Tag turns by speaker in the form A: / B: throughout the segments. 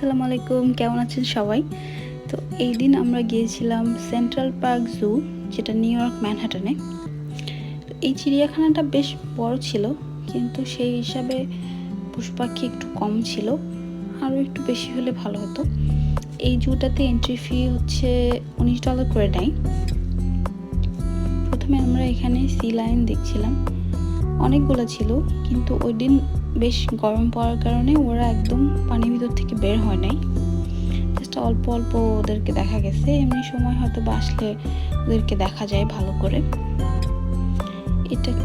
A: আসসালামু আলাইকুম, কেমন আছেন সবাই? তো এই দিন আমরা গিয়েছিলাম সেন্ট্রাল পার্ক জু, যেটা নিউ ইয়র্ক ম্যানহাটনে। তো এই চিড়িয়াখানাটা বেশ বড় ছিল, কিন্তু সেই হিসাবে পশু পাখি একটু কম ছিল, আরও একটু বেশি হলে ভালো হতো। এই জুটাতে এন্ট্রি ফি হচ্ছে $19 করে নেয়। প্রথমে আমরা এখানে সি লায়ন দেখছিলাম, অনেকগুলো ছিল, কিন্তু ওই দিন বেশ গরম পড়ার কারণে ওরা একদম পানির ভিতর থেকে বের হয় নাই, জাস্ট অল্প অল্প ওদেরকে দেখা গেছে। এমনি সময় হয়তো বা আসলে ওদেরকে দেখা যায় ভালো করে।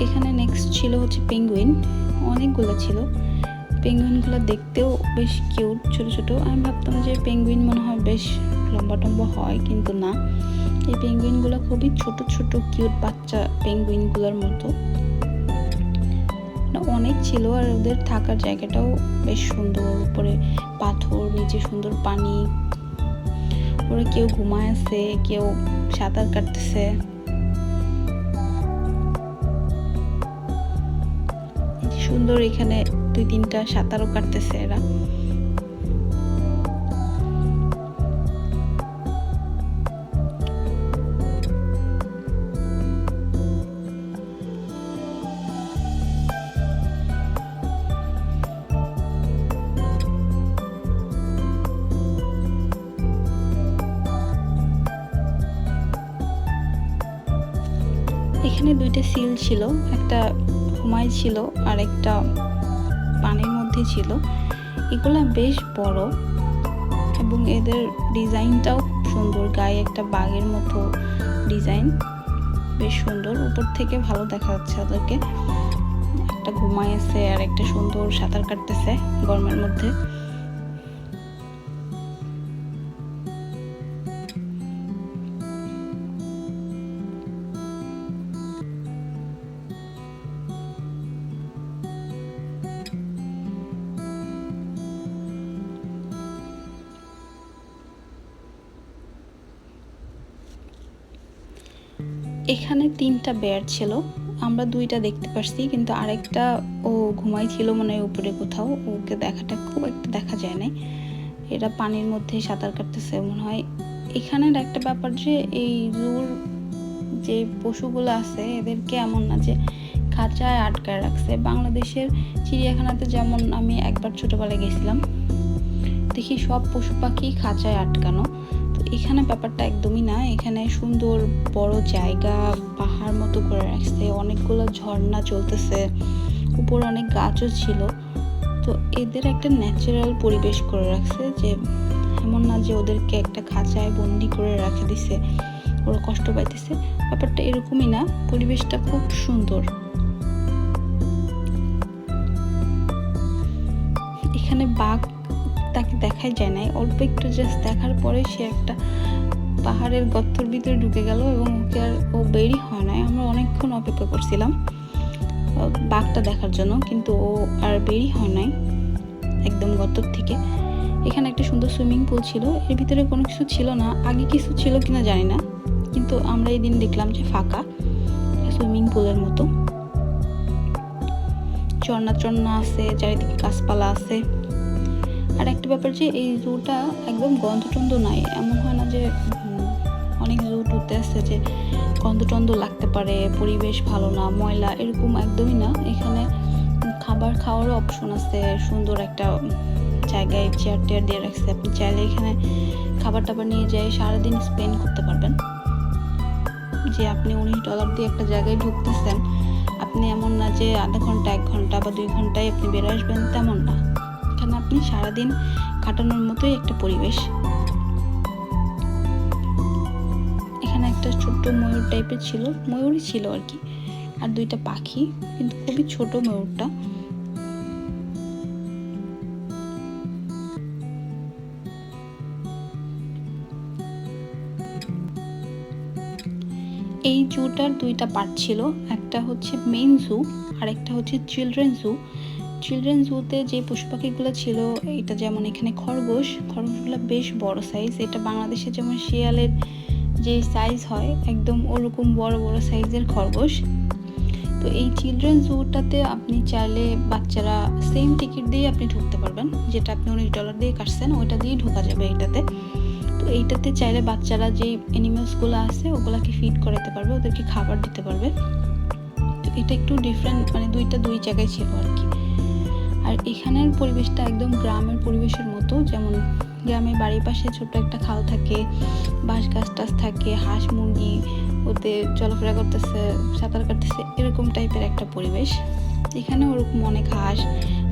A: এখানে নেক্সট ছিল হচ্ছে পেঙ্গুইন, অনেকগুলো ছিল। পেঙ্গুইনগুলো দেখতেও বেশ কিউট, ছোট ছোট। আমি ভাবতাম যে পেঙ্গুইন মনে হয় বেশ লম্বা টম্বা হয়, কিন্তু না, এই পেঙ্গুইনগুলো খুবই ছোট ছোট কিউট বাচ্চা পেঙ্গুইনগুলোর মতো। অনেক ছিল, আর ওদের থাকার জায়গাটাও বেশ সুন্দর, উপরে পাথর, নিচে সুন্দর পানি। ওরা কেউ ঘুমায় আছে, কেউ সাঁতার কাটতেছে। সুন্দর, এখানে 2-3টা সাঁতারও কাটতেছে এরা। এখানে 2টা সিল ছিল, একটা ঘুমায় ছিল আর একটা পানির মধ্যে ছিল। এগুলা বেশ বড় এবং এদের ডিজাইনটাও খুব সুন্দর, গায়ে একটা বাঘের মতো ডিজাইন, বেশ সুন্দর। উপর থেকে ভালো দেখা যাচ্ছে ওদেরকে। একটা ঘুমায় আছে আর একটা সুন্দর সাঁতার কাটতেছে গরমের মধ্যে। এখানে 3টা বেয়ার ছিল, আমরা 2টা দেখতে পারছি, কিন্তু আরেকটা ও ঘুমাই ছিল মনে হয় উপরে কোথাও, ওকে দেখাটা খুব একটা দেখা যায় না। এরা পানির মধ্যে সাঁতার কাটতেছে মনে হয়। এখানের একটা ব্যাপার যে এই জুর যে পশুগুলো আছে এদেরকে এমন না যে খাঁচায় আটকায় রাখছে। বাংলাদেশের চিড়িয়াখানাতে যেমন আমি একবার ছোটবেলায় গেছিলাম, দেখি সব পশু পাখি খাঁচায় আটকানো। তো এখানে ব্যাপারটা একদমই না, এখানে সুন্দর বড় জায়গা, পাহাড় মতো করে রাখছে, অনেকগুলো ঝর্ণা চলতেছে, উপর অনেক গাছও ছিল। তো এদের একটা ন্যাচারাল পরিবেশ করে রাখছে, যে এমন না যে ওদেরকে একটা খাঁচায় বন্দি করে রেখে দিছে, ওরা কষ্ট পাইতেছে, ব্যাপারটা এরকমই না। পরিবেশটা খুব সুন্দর। এখানে বাঘ তাকে দেখাই যায় নাই, অল্প একটু জাস্ট দেখার পরে সে একটা পাহাড়ের গর্তের ভিতরে ঢুকে গেল এবং ওকে আর ও বেরই হয় নাই। আমরা অনেকক্ষণ অপেক্ষা করছিলাম বাঘটা দেখার জন্য, কিন্তু ও আর বেরই হয় নাই একদম গর্তর থেকে। এখানে একটা সুন্দর সুইমিং পুল ছিল, এর ভিতরে কোনো কিছু ছিল না, আগে কিছু ছিল কিনা জানি না, কিন্তু আমরা এই দিন দেখলাম যে ফাঁকা সুইমিং পুলের মতো। ঝর্ণা চর্ণা আছে, চারিদিকে গাছপালা আছে। আর একটা ব্যাপার যে এই জুটা একদম গন্ধ-টন্ধ নাই, এমন হয় না যে অনেক জু টুতে আছে যে গন্ধ-টন্ধ লাগতে পারে, পরিবেশ ভালো না, ময়লা, এরকম একদমই না। এখানে খাবার খাওয়ারও অপশন আছে, সুন্দর একটা জায়গায় চেয়ার টেয়ার দিয়ে রাখছে, আপনি চাইলে এখানে খাবার টাবার নিয়ে যেয়ে সারাদিন স্পেন্ড করতে পারবেন। যে আপনি $19 দিয়ে একটা জায়গায় ঢুকতেছেন, আপনি এমন না যে আধা ঘন্টা, 1 ঘন্টা বা 2 ঘন্টায় আপনি বের আসবেন, তেমন না। এখানে আপনি সারাদিন কাটানোর মতোই একটা পরিবেশ। এখানে একটা ছোট্ট ময়ূর টাইপের ছিল, ময়ূরই ছিল আর কি, আর 2টা পাখি, কিন্তু খুবই ছোট ময়ূরটা। এই জুটার 2টা পার্ট ছিল, একটা হচ্ছে মেইন জু আর একটা হচ্ছে চিলড্রেন জু। চিলড্রেন জুতে যে পশু পাখিগুলো ছিল, এটা যেমন এখানে খরগোশগুলো বেশ বড় সাইজ, এটা বাংলাদেশে যেমন শিয়ালের যে সাইজ হয় একদম ওরকম বড় বড় সাইজের খরগোশ। তো তো এই চিলড্রেন জুটাতে আপনি চাইলে বাচ্চারা সেম টিকিট দিয়ে আপনি ঢুকতে পারবেন, যেটা আপনি $19 দিয়ে কাটছেন ওইটা দিয়েই ঢোকা যাবে এইটাতে। তো এইটাতে চাইলে বাচ্চারা যেই অ্যানিমেলসগুলো আছে ওগুলাকে ফিড করাতে পারবে, ওদেরকে খাবার দিতে পারবে। তো এটা একটু ডিফারেন্ট, মানে দুই জায়গায় ছিল আর কি। আর এখানের পরিবেশটা একদম গ্রামের পরিবেশের মতো, যেমন গ্রামে বাড়ির পাশে ছোট্ট একটা খাল থাকে, বাঁশ গাছ টাছ থাকে, হাঁস মুরগি ওতে চলাফেরা করতেছে, সাঁতার কাটতেছে, এরকম টাইপের একটা পরিবেশ। এখানে ওরকম অনেক হাঁস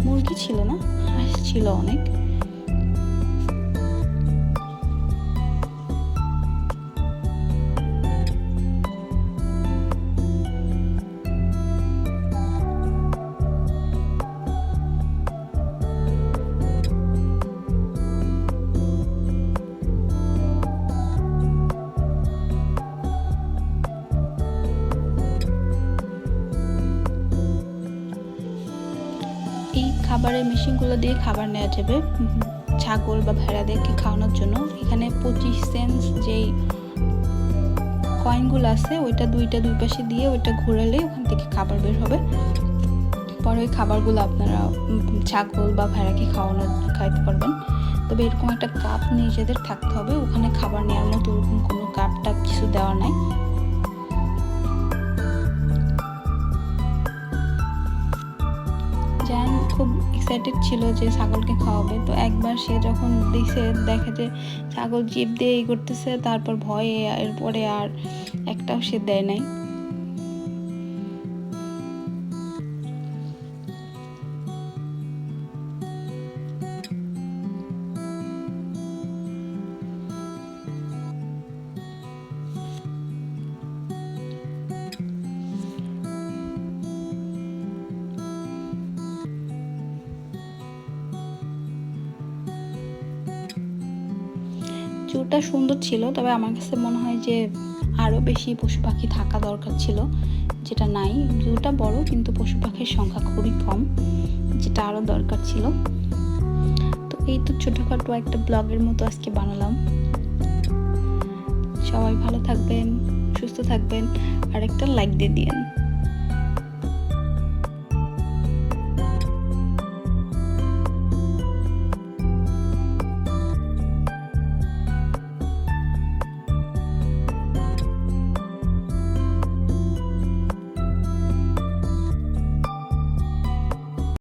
A: মুরগি ছিল না, হাঁস ছিল অনেক। এই খাবারের মেশিনগুলো দিয়ে খাবার নেওয়া যাবে ছাগল বা ভেড়াদেরকে খাওয়ানোর জন্য। এখানে 25 সেন্ট যেই কয়েনগুলো আছে ওইটা দুই পাশে দিয়ে ওইটা ঘোরালে ওখান থেকে খাবার বের হবে। পরে ওই খাবারগুলো আপনারা ছাগল বা ভেড়াকে খাইতে পারবেন। তবে এরকম একটা কাপ নিজেদের থাকতে হবে, ওখানে খাবার নেওয়ার মতো ওরকম কোনো কাপ টাপ কিছু দেওয়া নাই। জান খুব এক্সাইটেড ছিল যে ছাগলকে খাওয়াবে। তো একবার সে যখন দেখে যে ছাগল জিভ দিয়ে এই করতেছে, তারপর ভয়ে এরপরে আর একটাও সে দেয় নাই। জুটা সুন্দর ছিল, তবে আমার কাছে মনে হয় যে আরও বেশি পশু পাখি থাকা দরকার ছিল, যেটা নাই। জুটা বড় কিন্তু পশু পাখির সংখ্যা খুবই কম, যেটা আরও দরকার ছিল। তো এই তো ছোটোখাটো একটা ব্লগের মতো আজকে বানালাম। সবাই ভালো থাকবেন, সুস্থ থাকবেন, আর একটা লাইক দিয়ে দিয়েন।